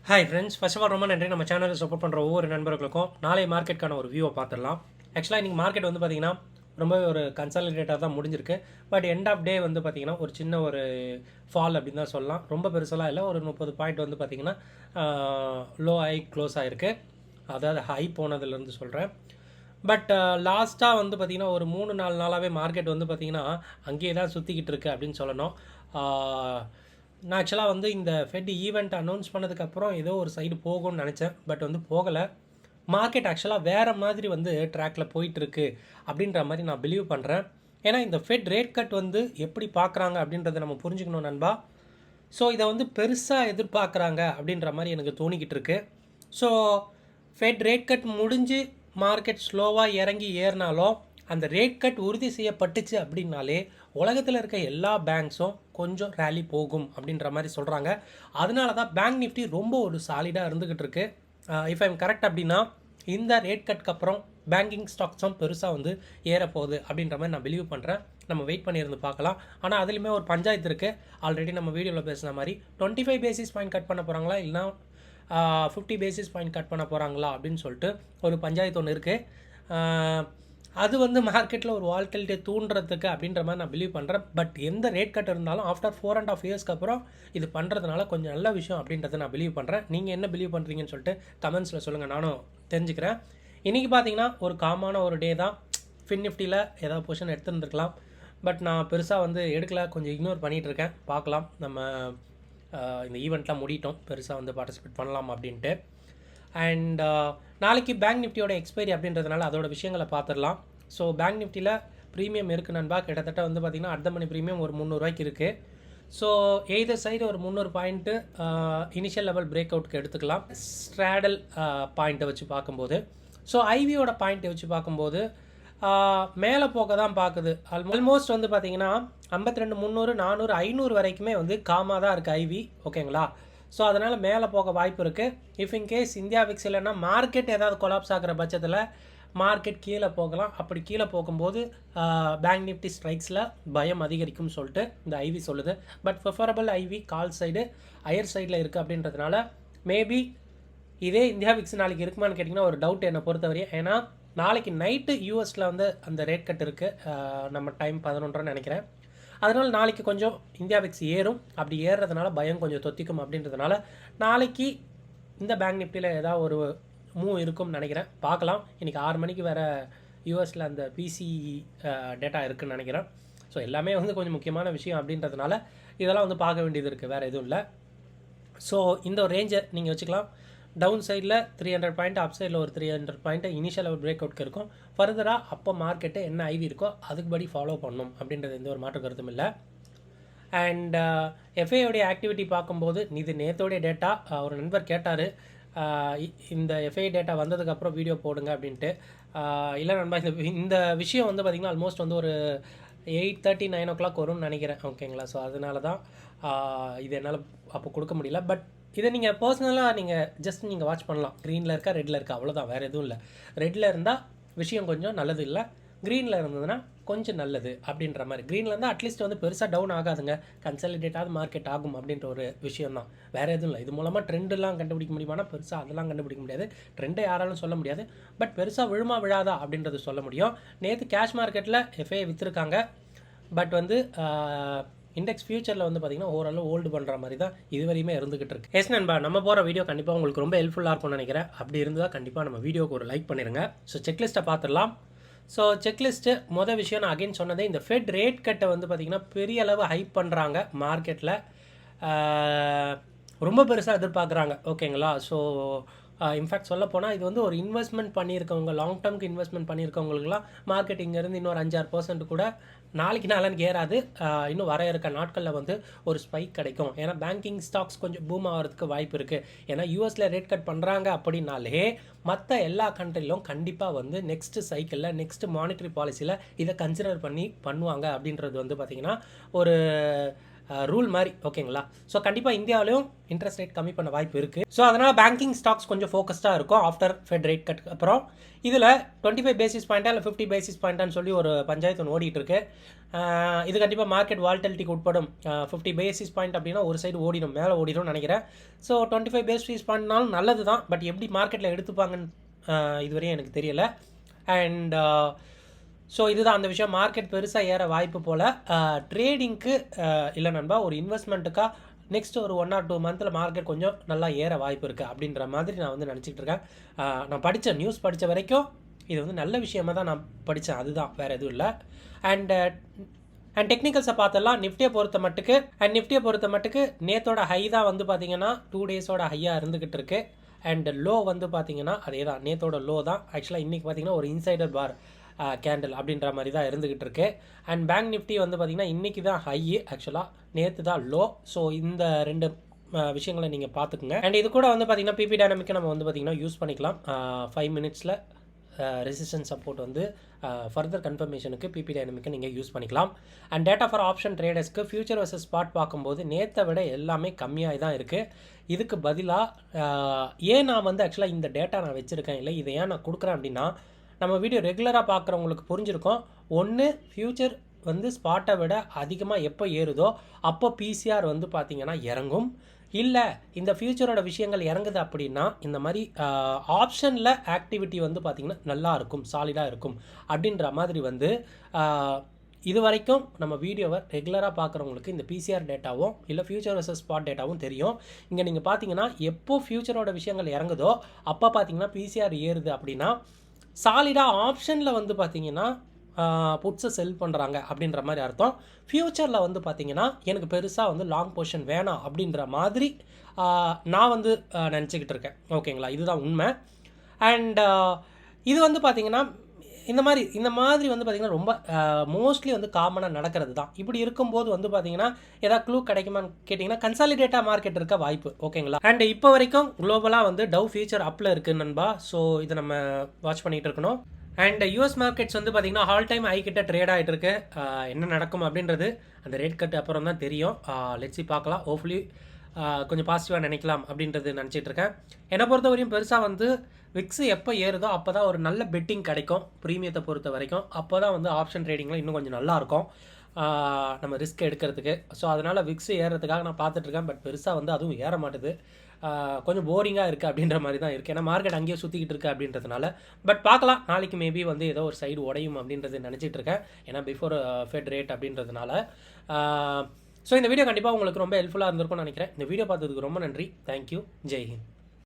Hi friends, first of all ரொம்ப நன்றி நம்ம சேனலை சப்போர்ட் பண்ணுற ஒவ்வொரு நண்பர்களுக்கும். நாளை மார்க்கெட்டுக்கான ஒரு வியூவை பார்த்துடலாம். ஆக்சுவலாக இன்றைக்கி மார்க்கெட் வந்து பார்த்திங்கன்னா ரொம்பவே ஒரு கன்சாலிடேட்டாக தான் முடிஞ்சிருக்கு. பட் எண்ட் ஆஃப் டே வந்து பார்த்திங்கன்னா ஒரு சின்ன ஒரு ஃபால் அப்படின்னு தான் சொல்லலாம். ரொம்ப பெருசெல்லாம் இல்லை, ஒரு 30 பாயிண்ட் வந்து பார்த்திங்கன்னா லோ ஆகி க்ளோஸ் ஆகிருக்கு. அதாவது ஹை போனதுலேருந்து சொல்கிறேன். பட் லாஸ்ட்டாக வந்து பார்த்திங்கன்னா ஒரு 3-4 நாளாகவே மார்க்கெட் வந்து பார்த்திங்கன்னா அங்கேயே தான் சுற்றிக்கிட்டு இருக்குது அப்படின்னு சொல்லணும். நான் ஆக்சுவலாக வந்து இந்த ஃபெட் ஈவெண்ட் அனௌன்ஸ் பண்ணதுக்கப்புறம் ஏதோ ஒரு சைடு போகும்னு நினச்சேன். பட் வந்து போகலை. மார்க்கெட் ஆக்சுவலாக வேறு மாதிரி வந்து ட்ராக்கில் போயிட்டுருக்கு அப்படின்ற மாதிரி நான் பிலீவ் பண்ணுறேன். ஏன்னா இந்த ஃபெட் ரேட் கட் வந்து எப்படி பார்க்குறாங்க அப்படின்றத நம்ம புரிஞ்சுக்கணும் நண்பா. ஸோ இதை வந்து பெருசாக எதிர்பார்க்குறாங்க அப்படின்ற மாதிரி எனக்கு தோணிக்கிட்டு இருக்கு. ஸோ ஃபெட் ரேட் கட் முடிஞ்சு மார்க்கெட் ஸ்லோவாக இறங்கி ஏறினாலும் அந்த ரேட் கட் உறுதி செய்யப்பட்டுச்சு அப்படின்னாலே உலகத்தில் இருக்க எல்லா பேங்க்ஸும் கொஞ்சம் ரேலி போகும் அப்படின்ற மாதிரி சொல்கிறாங்க. அதனால தான் பேங்க் நிஃப்டி ரொம்ப ஒரு சாலிடாக இருந்துக்கிட்டு இருக்கு. இஃப் ஐம் கரெக்ட் அப்படின்னா இந்த ரேட் கட்க்கு அப்புறம் பேங்கிங் ஸ்டாக்ஸும் பெருசாக வந்து ஏறப்போகுது அப்படின்ற மாதிரி நான் பிலீவ் பண்ணுறேன். நம்ம வெயிட் பண்ணியிருந்து பார்க்கலாம். ஆனால் அதுலேயுமே ஒரு பஞ்சாயத்து இருக்குது. ஆல்ரெடி நம்ம வீடியோவில் பேசுன மாதிரி 25 பேசிஸ் பாயிண்ட் கட் பண்ண போகிறாங்களா இல்லைனா 50 பேசிஸ் பாயிண்ட் கட் பண்ண போகிறாங்களா அப்படின்னு சொல்லிட்டு ஒரு பஞ்சாயத்து ஒன்று இருக்குது. அது வந்து மார்க்கெட்டில் ஒரு வால்டிலிட்டி தூண்டுறதுக்கு அப்படின்ற மாதிரி நான் பிலீவ் பண்ணுறேன். பட் எந்த ரேட் கட் இருந்தாலும் ஆஃப்டர் 4.5 இயர்ஸ்க்கு அப்புறம் இது பண்ணுறதுனால கொஞ்சம் நல்ல விஷயம் அப்படின்றத நான் பிலீவ் பண்ணுறேன். நீங்கள் என்ன பிலீவ் பண்ணுறீங்கன்னு சொல்லிட்டு கமெண்ட்ஸில் சொல்லுங்கள், நானும் தெரிஞ்சுக்கிறேன். இன்றைக்கி பார்த்தீங்கன்னா ஒரு காமான ஒரு டே தான். ஃபின் நிஃப்டியில் ஏதாவது பொசிஷன் எடுத்துருந்துருக்கலாம். பட் நான் பெருசாக வந்து எடுக்கலை, கொஞ்சம் இக்னோர் பண்ணிகிட்ருக்கேன். பார்க்கலாம், நம்ம இந்த ஈவெண்ட்லாம் முடிட்டோம், பெருசாக வந்து பார்ட்டிசிபேட் பண்ணலாம் அப்படின்ட்டு. அண்ட் நாளைக்கு பேங்க் நிஃப்டியோட எக்ஸ்பைரி அப்படின்றதுனால அதோட விஷயங்களை பார்த்துடலாம். ஸோ பேங்க் நிஃப்டியில் ப்ரீமியம் இருக்குது நண்பா. கிட்டத்தட்ட வந்து பார்த்திங்கன்னா அடுத்த மணி ப்ரீமியம் ஒரு 300 ரூபாய்க்கு இருக்குது. ஸோ எய்தர் சைடு ஒரு 300 பாயிண்ட்டு இனிஷியல் லெவல் பிரேக் அவுட்டுக்கு எடுத்துக்கலாம். ஸ்ட்ராடல் பாயிண்ட்டை வச்சு பார்க்கும்போது, ஸோ ஐவியோட பாயிண்ட்டை வச்சு பார்க்கும்போது மேலே போக தான் பார்க்குது. ஆல்மோஸ்ட் வந்து பார்த்திங்கன்னா 52, 300, 400, 500 வரைக்குமே வந்து காமாக தான் இருக்குது ஐவி. ஓகேங்களா? ஸோ அதனால் மேலே போக வாய்ப்பு இருக்குது. இஃப் இன்கேஸ் இந்தியா விக்ஸ் இல்லைன்னா மார்க்கெட் ஏதாவது கொலாப்ஸ் ஆகிற பட்சத்தில் மார்க்கெட் கீழே போகலாம். அப்படி கீழே போகும்போது பேங்க் நிஃப்டி ஸ்ட்ரைக்ஸில் பயம் அதிகரிக்கும்னு சொல்லிட்டு இந்த ஐவி சொல்லுது. பட் ப்ரிஃபரபிள் ஐவி கால் சைடு ஹையர் சைடில் இருக்குது அப்படின்றதுனால மேபி இதே இந்தியா விக்ஸ் நாளைக்கு இருக்குமான்னு கேட்டிங்கன்னா ஒரு டவுட் என்னை பொறுத்தவரையும். ஏன்னா நாளைக்கு நைட்டு யூஎஸில் வந்து அந்த ரேட் கட் இருக்குது. நம்ம டைம் 11:30 நினைக்கிறேன். அதனால் நாளைக்கு கொஞ்சம் இந்தியா விக்ஸ் ஏறும். அப்படி ஏறுறதுனால பயம் கொஞ்சம் தொத்திக்கும் அப்படின்றதுனால நாளைக்கு இந்த பேங்க் நிஃப்டியில் ஏதாவது ஒரு மூவ் இருக்கும்னு நினைக்கிறேன். பார்க்கலாம். இன்றைக்கி 6 மணிக்கு வேறு யூஎஸில் அந்த பிசி டேட்டா இருக்குதுன்னு நினைக்கிறேன். ஸோ எல்லாமே வந்து கொஞ்சம் முக்கியமான விஷயம் அப்படின்றதுனால இதெல்லாம் வந்து பார்க்க வேண்டியது இருக்குது, வேறு எதுவும் இல்லை. ஸோ இந்த ஒரு ரேஞ்சை நீங்கள் வச்சுக்கலாம். டவுன் சைடில் 300 பாயிண்ட், அப் சைடில் ஒரு 300 பாயிண்ட் இனிஷியல் லெவல் பிரேக் அவுட்க்கு இருக்கும். ஃபர்தராக அப்போ மார்க்கெட்டு என்ன ஐவி இருக்கோ அதுக்குபடி ஃபாலோ பண்ணணும் அப்படின்றது எந்த ஒரு மாற்று கருத்தும் இல்லை. அண்ட் எஃப்ஐயோடைய ஆக்டிவிட்டி பார்க்கும்போது இது நேற்றோடைய டேட்டா. ஒரு நண்பர் கேட்டார், இந்த எஃப்ஐ டேட்டா வந்ததுக்கப்புறம் வீடியோ போடுங்க அப்படின்ட்டு. இல்லை நண்பா, இந்த விஷயம் வந்து பார்த்திங்கன்னா ஆல்மோஸ்ட் வந்து ஒரு 8:30, 9 o'clock வரும்னு நினைக்கிறேன். ஓகேங்களா? ஸோ அதனால தான் இது என்னால் அப்போ கொடுக்க முடியல. பட் இதை நீங்கள் பர்சனலாக நீங்கள் ஜஸ்ட் நீங்கள் வாட்ச் பண்ணலாம். க்ரீனில் இருக்கா ரெட்டில் இருக்கா அவ்வளோதான், வேறு எதுவும் இல்லை. ரெட்டில் இருந்தால் விஷயம் கொஞ்சம் நல்லது இல்லை, க்ரீனில் இருந்ததுன்னா கொஞ்சம் நல்லது அப்படின்ற மாதிரி. க்ரீனில் இருந்தால் அட்லீஸ்ட் வந்து பெருசாக டவுன் ஆகாதுங்க, கன்சாலிடேட்டாவது மார்க்கெட் ஆகும் அப்படின்ற ஒரு விஷயம் தான், வேறு எதுவும் இல்லை. இது மூலமாக ட்ரெண்டெல்லாம் கண்டுபிடிக்க முடியுமானா பெருசாக அதெல்லாம் கண்டுபிடிக்க முடியாது. ட்ரெண்டை யாராலும் சொல்ல முடியாது. பட் பெருசாக விழுமா விழாதா அப்படின்றது சொல்ல முடியும். நேற்று கேஷ் மார்க்கெட்டில் எஃப்ஐ விற்றுருக்காங்க. பட் வந்து இண்டெக்ஸ் ஃபியூச்சரில் வந்து பார்த்திங்கன்னா ஓரளவு ஹோல்டு பண்ணுற மாதிரி தான் இதுவரையுமே இருந்துகிட்டு இருக்கு. எஸ் நண்பா, நம்ம போகிற வீடியோ கண்டிப்பாக உங்களுக்கு ரொம்ப ஹெல்ப்ஃபுல்லாக இருக்கும்னு நினைக்கிறேன். அப்படி இருந்தால் கண்டிப்பாக நம்ம வீடியோக்கு ஒரு லைக் பண்ணிடுங்க. ஸோ செக்லிஸ்ட்டை பார்த்துடலாம். ஸோ செக்லிஸ்ட்டு மொதல் விஷயம் நான் அகைன் சொன்னதே, இந்த ஃபெட் ரேட் கட்டை வந்து பார்த்திங்கன்னா பெரிய அளவு ஹைப் பண்ணுறாங்க மார்க்கெட்டில். ரொம்ப பெருசாக எதிர்பார்க்குறாங்க. ஓகேங்களா? ஸோ இன்ஃபேக்ட் சொல்ல போனால் இது வந்து ஒரு இன்வெஸ்ட்மெண்ட் பண்ணியிருக்கவங்க, லாங் டேர்முக்கு இன்வெஸ்ட்மெண்ட் பண்ணியிருக்கவங்களுக்குலாம் மார்க்கெட் இங்கேருந்து இன்னொரு 5-6% கூட நாளைக்கு நாளாనికి ஏறாது. இன்னும் வர இருக்க நாட்களில் வந்து ஒரு ஸ்பைக் கிடைக்கும். ஏன்னா பேங்கிங் ஸ்டாக்ஸ் கொஞ்சம் பூம் ஆகிறதுக்கு வாய்ப்பு இருக்குது. ஏன்னா யூஎஸில் ரேட் கட் பண்ணுறாங்க அப்படின்னாலே மற்ற எல்லா கண்ட்ரிலும் கண்டிப்பாக வந்து நெக்ஸ்ட் சைக்கிளில் நெக்ஸ்ட் மானிட்டரி பாலிசியில் இதை கன்சிடர் பண்ணி பண்ணுவாங்க அப்படின்றது வந்து பார்த்திங்கன்னா ஒரு ரூல் மாதிரி ஓகேங்களா. ஸோ கண்டிப்பாக இந்தியாவிலையும் இன்ட்ரெஸ்ட் ரேட் கம்மி பண்ண வாய்ப்பு இருக்குது. ஸோ அதனால் பேங்கிங் ஸ்டாக்ஸ் கொஞ்சம் ஃபோக்கஸ்டாக இருக்கும் ஆஃப்டர் ஃபெட் ரேட் கட் அப்புறம். இதில் 25 பேசிஸ் பாயிண்ட்டா இல்லை 50 பேசிஸ் பாயிண்ட்டான்னு சொல்லி ஒரு பஞ்சாயத்து ஒன்று ஓடிட்டு இருக்கு. இது கண்டிப்பாக மார்க்கெட் வால்டலிட்டிக்கு உட்படும். 50 பேசிஸ் பாயிண்ட் அப்படின்னா ஒரு சைடு ஓடிடும், மேலே ஓடிடும்னு நினைக்கிறேன். ஸோ 25 பேசிஸ் பாயிண்ட்னாலும் நல்லது தான். பட் எப்படி மார்க்கெட்டில் எடுத்துப்பாங்கன்னு இதுவரையும் எனக்கு தெரியலை. அண்ட் ஸோ இதுதான் அந்த விஷயம். மார்க்கெட் பெருசாக ஏற வாய்ப்பு போல். ட்ரேடிங்க்கு இல்லை நண்பா, ஒரு இன்வெஸ்ட்மெண்ட்டுக்காக நெக்ஸ்ட் ஒரு 1 or 2 மந்தில் மார்க்கெட் கொஞ்சம் நல்லா ஏற வாய்ப்பு இருக்குது அப்படின்ற மாதிரி நான் வந்து நினச்சிக்கிட்டு இருக்கேன். நான் படித்த நியூஸ் படித்த வரைக்கும் இது வந்து நல்ல விஷயமாக தான் நான் படித்தேன், அதுதான், வேறு எதுவும் இல்லை. அண்ட் டெக்னிக்கல்ஸை பார்த்தலாம். நிஃப்டியை பொறுத்த மட்டுக்கு நேத்தோட ஹை தான் வந்து பார்த்தீங்கன்னா 2 டேஸோட ஹையாக இருந்துக்கிட்டு இருக்கு. அண்ட் லோ வந்து பார்த்தீங்கன்னா அதே தான், நேத்தோட லோ தான். ஆக்சுவலாக இன்றைக்கி பார்த்தீங்கன்னா ஒரு இன்சைடர் பார் கேண்டில் அப்படின்ற மாதிரி தான் இருந்துக்கிட்டு இருக்கு. அண்ட் பேங்க் நிஃப்டி வந்து பார்த்திங்கன்னா இன்றைக்கி தான் ஹை, ஆக்சுவலாக நேற்று தான் லோ. ஸோ இந்த 2 விஷயங்களை நீங்கள் பார்த்துக்குங்க. அண்ட் இது கூட வந்து பார்த்திங்கன்னா பிபி டைனமிக்கை நம்ம வந்து பார்த்திங்கன்னா யூஸ் பண்ணிக்கலாம். 5 மினிட்ஸில் ரெசிஸ்டன்ஸ் சப்போர்ட் வந்து ஃபர்தர் கன்ஃபர்மேஷனுக்கு பிபி டைனமிக்கை நீங்கள் யூஸ் பண்ணிக்கலாம். அண்ட் டேட்டா ஃபார் ஆப்ஷன் ட்ரேடர்ஸ்க்கு ஃபியூச்சர் வர்சஸ் ஸ்பாட் பார்க்கும்போது நேற்றை விட எல்லாமே கம்மியாக தான் இருக்குது. இதுக்கு பதிலாக ஏன் நான் வந்து ஆக்சுவலாக இந்த டேட்டா நான் வச்சுருக்கேன், இல்லை இதை ஏன் நான் கொடுக்குறேன் அப்படின்னா, நம்ம வீடியோ ரெகுலராக பார்க்குறவங்களுக்கு புரிஞ்சிருக்கும். ஒன்று, ஃபியூச்சர் வந்து ஸ்பாட்டை விட அதிகமாக எப்போ ஏறுதோ அப்போ பிசிஆர் வந்து பார்த்திங்கன்னா இறங்கும். இல்லை இந்த ஃபியூச்சரோட விஷயங்கள் இறங்குது அப்படின்னா இந்த மாதிரி ஆப்ஷனில் ஆக்டிவிட்டி வந்து பார்த்திங்கன்னா நல்லா இருக்கும், சாலிடாக இருக்கும் அப்படின்ற மாதிரி வந்து இது வரைக்கும் நம்ம வீடியோவை ரெகுலராக பார்க்குறவங்களுக்கு இந்த பிசிஆர் டேட்டாவும் இல்லை ஃபியூச்சர் வர்சஸ் ஸ்பாட் டேட்டாவும் தெரியும். இங்கே நீங்கள் பார்த்தீங்கன்னா எப்போ ஃபியூச்சரோட விஷயங்கள் இறங்குதோ அப்போ பார்த்தீங்கன்னா பிசிஆர் ஏறுது அப்படின்னா சாலிடாக ஆப்ஷனில் வந்து பார்த்திங்கன்னா புட்ஸை செல் பண்ணுறாங்க அப்படின்ற மாதிரி அர்த்தம். ஃப்யூச்சரில் வந்து பார்த்திங்கன்னா எனக்கு பெருசாக வந்து லாங் பொசிஷன் வேணாம் அப்படின்ற மாதிரி நான் வந்து நினச்சிக்கிட்டு இருக்கேன் ஓகேங்களா. இதுதான் உண்மை. அண்ட் இது வந்து பார்த்திங்கன்னா இந்த மாதிரி வந்து பார்த்திங்கன்னா ரொம்ப மோஸ்ட்லி வந்து காமனாக நடக்கிறது தான். இப்படி இருக்கும்போது வந்து பார்த்திங்கன்னா ஏதாவது க்ளூ கிடைக்குமான்னு கேட்டிங்கன்னா கன்சாலிடேட்டாக மார்க்கெட் இருக்க வாய்ப்பு ஓகேங்களா. அண்ட் இப்போ வரைக்கும் குளோபலாக வந்து டவ் ஃபியூச்சர் அப்பில் இருக்குது நண்பா. ஸோ இதை நம்ம வாட்ச் பண்ணிகிட்டு இருக்கணும். அண்ட் யூஎஸ் மார்க்கெட்ஸ் வந்து பார்த்திங்கன்னா ஆல் டைம் ஹை கிட்ட ட்ரேட் ஆகிட்டு இருக்கு. என்ன நடக்கும் அப்படின்றது அந்த ரேட் கட் அப்புறம் தான் தெரியும். லெட்ஸி பார்க்கலாம். ஹோப்ஃபுல்லி கொஞ்சம் பாசிட்டிவாக நினைக்கலாம் அப்படின்றது நினச்சிட்டு இருக்கேன். என்னை பொறுத்த வரையும் பெருசாக வந்து விக்ஸ் எப்போ ஏறுதோ அப்போ தான் ஒரு நல்ல பெட்டிங் கிடைக்கும் ப்ரீமியத்தை பொறுத்த வரைக்கும். அப்போ தான் வந்து ஆப்ஷன் ட்ரேடிங்கில் இன்னும் கொஞ்சம் நல்லாயிருக்கும் நம்ம ரிஸ்க் எடுக்கிறதுக்கு. ஸோ அதனால் விக்ஸ் ஏறுறதுக்காக நான் பார்த்துட்ருக்கேன். பட் பெருசாக வந்து அதுவும் ஏற மாட்டுது, கொஞ்சம் போரிங்காக இருக்குது அப்படின்ற மாதிரி தான் இருக்குது. ஏன்னா மார்க்கெட் அங்கேயே சுற்றிக்கிட்டு இருக்குது அப்படின்றதுனால. பட் பார்க்கலாம், நாளைக்கு மேபி வந்து ஏதோ ஒரு சைடு உடையும் அப்படின்றது நினச்சிட்டு இருக்கேன். ஏன்னா பிஃபோர் ஃபெட் ரேட் அப்படின்றதுனால. ஸோ இந்த வீடியோ கண்டிப்பாக உங்களுக்கு ரொம்ப ஹெல்ப்ஃபுல்லாக இருந்திருக்கும்னு நினைக்கிறேன். இந்த வீடியோ பார்த்ததுக்கு ரொம்ப நன்றி. தேங்க்யூ. ஜெய் ஹிந்த்.